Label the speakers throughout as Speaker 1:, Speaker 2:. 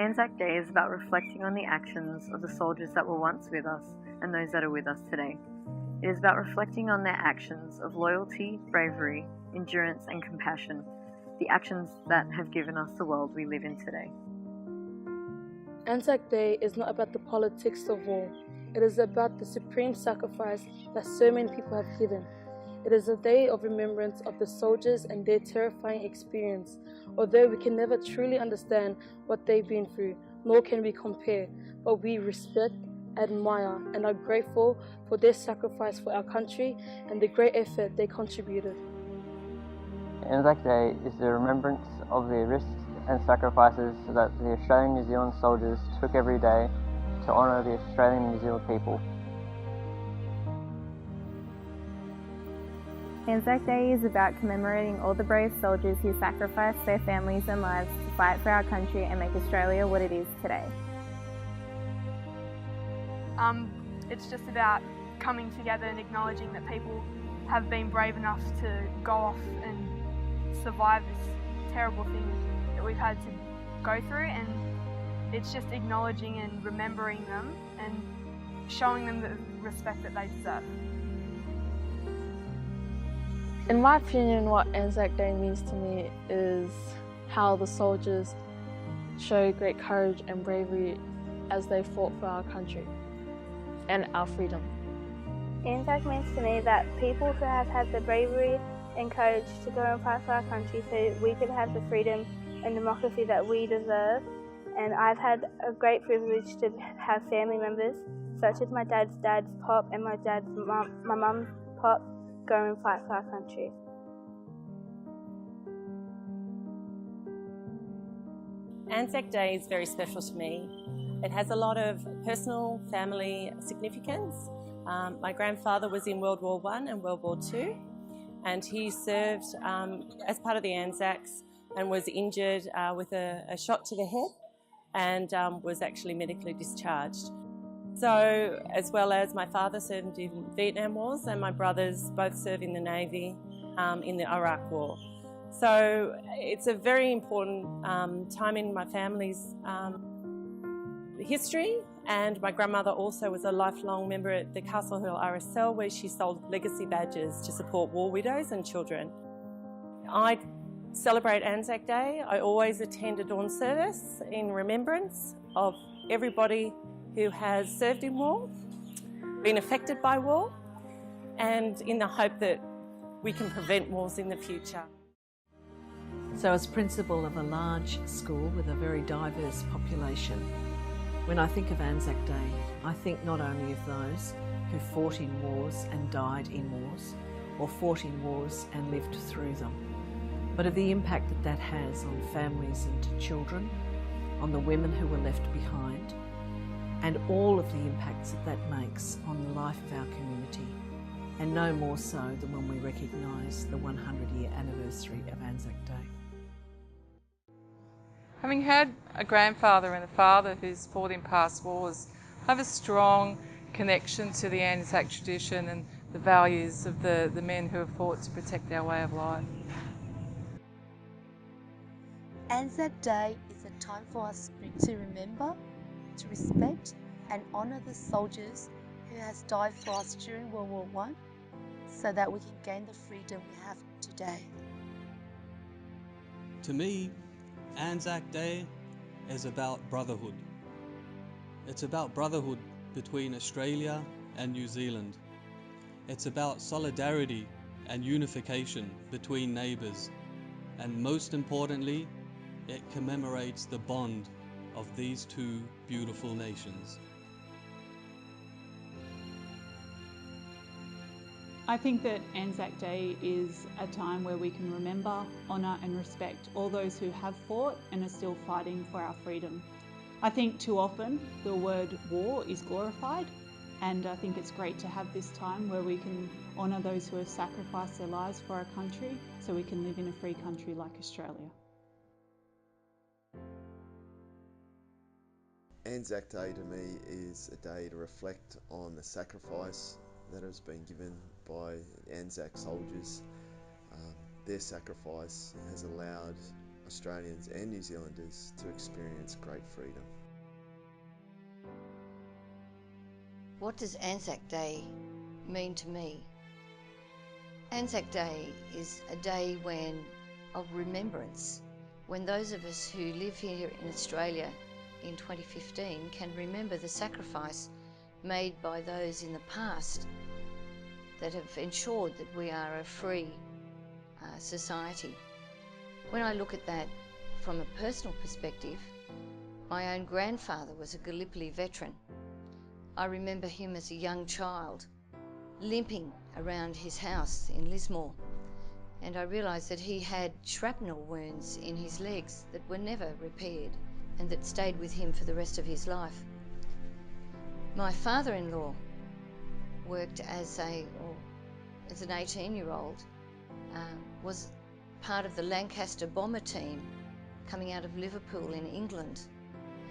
Speaker 1: Anzac Day is about reflecting on the actions of the soldiers that were once with us and those that are with us today. It is about reflecting on their actions of loyalty, bravery, endurance, and compassion, the actions that have given us the world we live in today.
Speaker 2: Anzac Day is not about the politics of war. It is about the supreme sacrifice that so many people have given. It is a day of remembrance of the soldiers and their terrifying experience. Although we can never truly understand what they've been through, nor can we compare, but we respect, admire, and are grateful for their sacrifice for our country and the great effort they contributed.
Speaker 3: Anzac Day is the remembrance of the risks and sacrifices that the Australian New Zealand soldiers took every day to honour the Australian New Zealand people.
Speaker 4: Anzac Day is about commemorating all the brave soldiers who sacrificed their families and lives to fight for our country and make Australia what it is today.
Speaker 5: It's just about coming together and acknowledging that people have been brave enough to go off and survive this terrible thing that we've had to go through, and it's just acknowledging and remembering them and showing them the respect that they deserve.
Speaker 2: In my opinion, what Anzac Day means to me is how the soldiers show great courage and bravery as they fought for our country and our freedom.
Speaker 6: Anzac means to me that people who have had the bravery and courage to go and fight for our country so we could have the freedom and democracy that we deserve. And I've had a great privilege to have family members, such as my dad's pop and my mum's pop, go and fight for our country.
Speaker 7: Anzac Day is very special to me. It has a lot of personal family significance. My grandfather was in World War I and World War II, and he served as part of the Anzacs and was injured with a shot to the head and was actually medically discharged. So, as well as my father served in Vietnam Wars and my brothers both served in the Navy in the Iraq War. So it's a very important time in my family's history, and my grandmother also was a lifelong member at the Castle Hill RSL, where she sold legacy badges to support war widows and children. I celebrate Anzac Day. I always attend a dawn service in remembrance of everybody who has served in war, been affected by war, and in the hope that we can prevent wars in the future.
Speaker 8: So as principal of a large school with a very diverse population, when I think of Anzac Day, I think not only of those who fought in wars and died in wars, or fought in wars and lived through them, but of the impact that that has on families and children, on the women who were left behind, and all of the impacts that that makes on the life of our community, and no more so than when we recognise the 100-year anniversary of Anzac Day.
Speaker 9: Having had a grandfather and a father who's fought in past wars, I have a strong connection to the Anzac tradition and the values of the men who have fought to protect our way of life.
Speaker 10: Anzac Day is a time for us to remember, to respect and honour the soldiers who has died for us during World War I, so that we can gain the freedom we have today.
Speaker 11: To me, Anzac Day is about brotherhood. It's about brotherhood between Australia and New Zealand. It's about solidarity and unification between neighbours. And most importantly, it commemorates the bond of these two beautiful nations.
Speaker 12: I think that Anzac Day is a time where we can remember, honour and respect all those who have fought and are still fighting for our freedom. I think too often the word war is glorified, and I think it's great to have this time where we can honour those who have sacrificed their lives for our country so we can live in a free country like Australia.
Speaker 13: Anzac Day to me is a day to reflect on the sacrifice that has been given by Anzac soldiers. Their sacrifice has allowed Australians and New Zealanders to experience great freedom.
Speaker 14: What does Anzac Day mean to me? Anzac Day is a day of remembrance, when those of us who live here in Australia in 2015 can remember the sacrifice made by those in the past that have ensured that we are a free society. When I look at that from a personal perspective, my own grandfather was a Gallipoli veteran. I remember him as a young child, limping around his house in Lismore, and I realised that he had shrapnel wounds in his legs that were never repaired and that stayed with him for the rest of his life. My father-in-law worked as an 18-year-old, was part of the Lancaster bomber team coming out of Liverpool in England,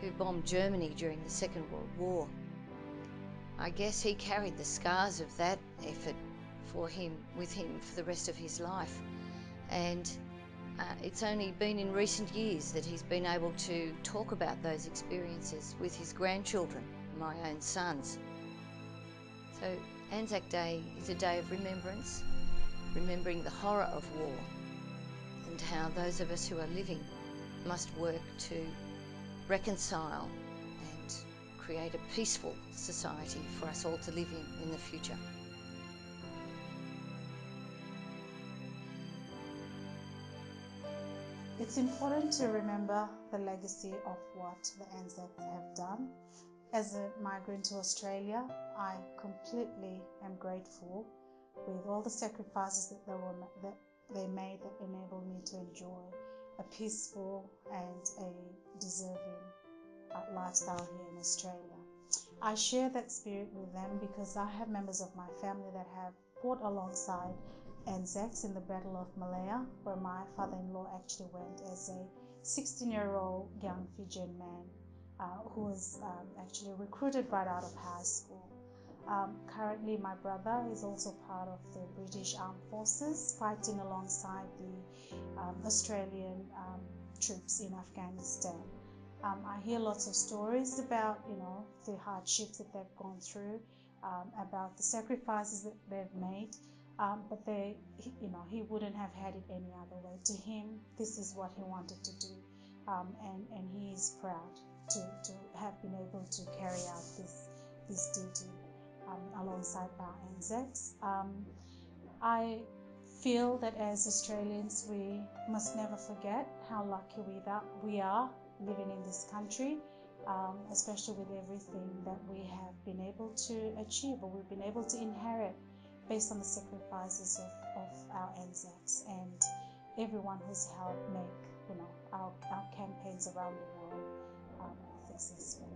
Speaker 14: who bombed Germany during the Second World War. I guess he carried the scars of that effort with him for the rest of his life, and it's only been in recent years that he's been able to talk about those experiences with his grandchildren, my own sons. So Anzac Day is a day of remembrance, remembering the horror of war and how those of us who are living must work to reconcile and create a peaceful society for us all to live in the future.
Speaker 15: It's important to remember the legacy of what the Anzacs have done. As a migrant to Australia, I completely am grateful with all the sacrifices that they made that enabled me to enjoy a peaceful and a deserving lifestyle here in Australia. I share that spirit with them because I have members of my family that have fought alongside Anzacs in the Battle of Malaya, where my father-in-law actually went as a 16-year-old young Fijian man who was actually recruited right out of high school. Currently, my brother is also part of the British Armed Forces, fighting alongside the Australian troops in Afghanistan. I hear lots of stories about, the hardships that they've gone through, about the sacrifices that they've made. But he wouldn't have had it any other way. To him, this is what he wanted to do, and he is proud to have been able to carry out this duty alongside our Anzacs. I feel that as Australians, we must never forget how lucky we are living in this country, especially with everything that we have been able to achieve or we've been able to inherit based on the sacrifices of our Anzacs and everyone who's helped make our campaigns around the world successful.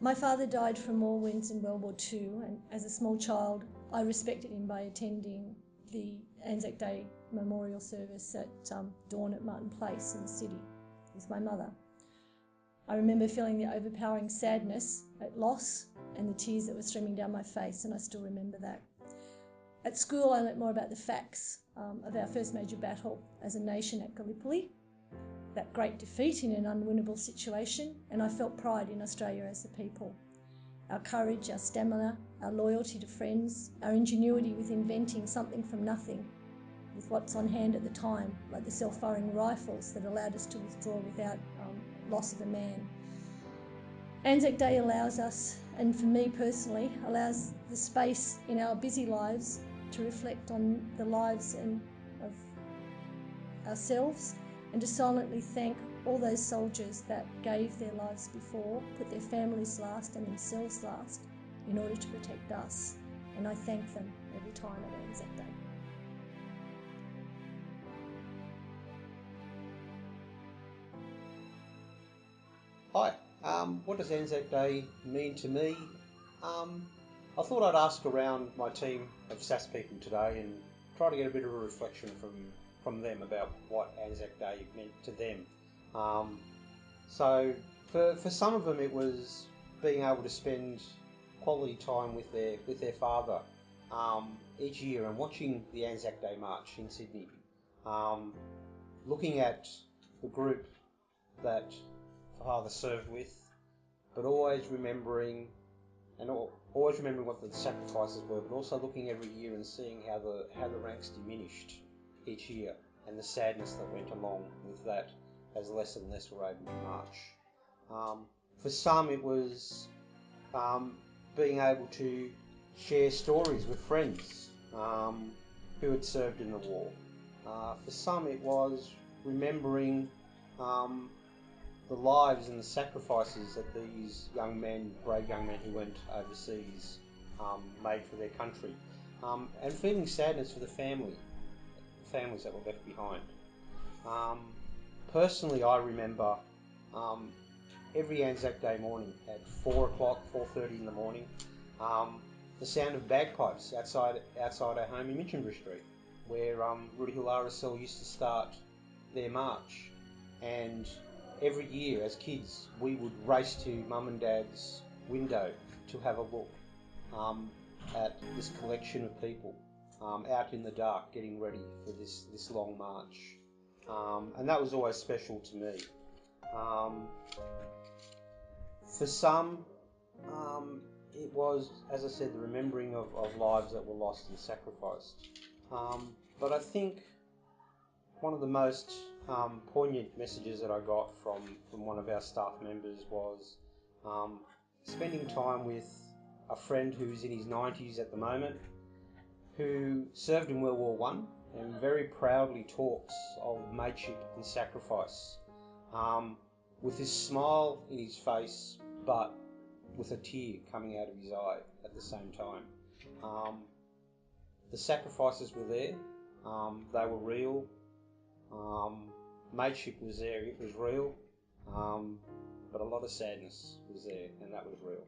Speaker 16: My father died from war wounds in World War II, and as a small child I respected him by attending the Anzac Day memorial service at dawn at Martin Place in the city with my mother. I remember feeling the overpowering sadness at loss and the tears that were streaming down my face, and I still remember that. At school I learnt more about the facts of our first major battle as a nation at Gallipoli, that great defeat in an unwinnable situation, and I felt pride in Australia as a people. Our courage, our stamina, our loyalty to friends, our ingenuity with inventing something from nothing, with what's on hand at the time, like the self-firing rifles that allowed us to withdraw without loss of a man. Anzac Day allows us, and for me personally, allows the space in our busy lives to reflect on the lives of ourselves and to silently thank all those soldiers that gave their lives before, put their families last and themselves last in order to protect us. And I thank them every time at Anzac Day.
Speaker 17: Hi, what does Anzac Day mean to me? I thought I'd ask around my team of SAS people today and try to get a bit of a reflection from them about what Anzac Day meant to them. So for some of them it was being able to spend quality time with their father each year and watching the Anzac Day March in Sydney, looking at the group that Father served with, but always remembering what the sacrifices were, but also looking every year and seeing how the ranks diminished each year, and the sadness that went along with that as less and less were able to march. For some, it was being able to share stories with friends who had served in the war. For some, it was remembering the lives and the sacrifices that these young men, brave young men who went overseas, made for their country, and feeling sadness for the families that were left behind. Personally, I remember every Anzac Day morning at 4 o'clock, 4:30 in the morning, the sound of bagpipes outside our home in Minchinbury Street, where Rooty Hill RSL used to start their march. And every year as kids we would race to Mum and Dad's window to have a look at this collection of people out in the dark getting ready for this long march. And that was always special to me. For some, it was, as I said, the remembering of lives that were lost and sacrificed. But I think one of the most poignant messages that I got from one of our staff members was spending time with a friend who's in his 90s at the moment, who served in World War I and very proudly talks of mateship and sacrifice, with his smile in his face, but with a tear coming out of his eye at the same time. The sacrifices were there, they were real. Mateship was there, it was real, but a lot of sadness was there, and that was real.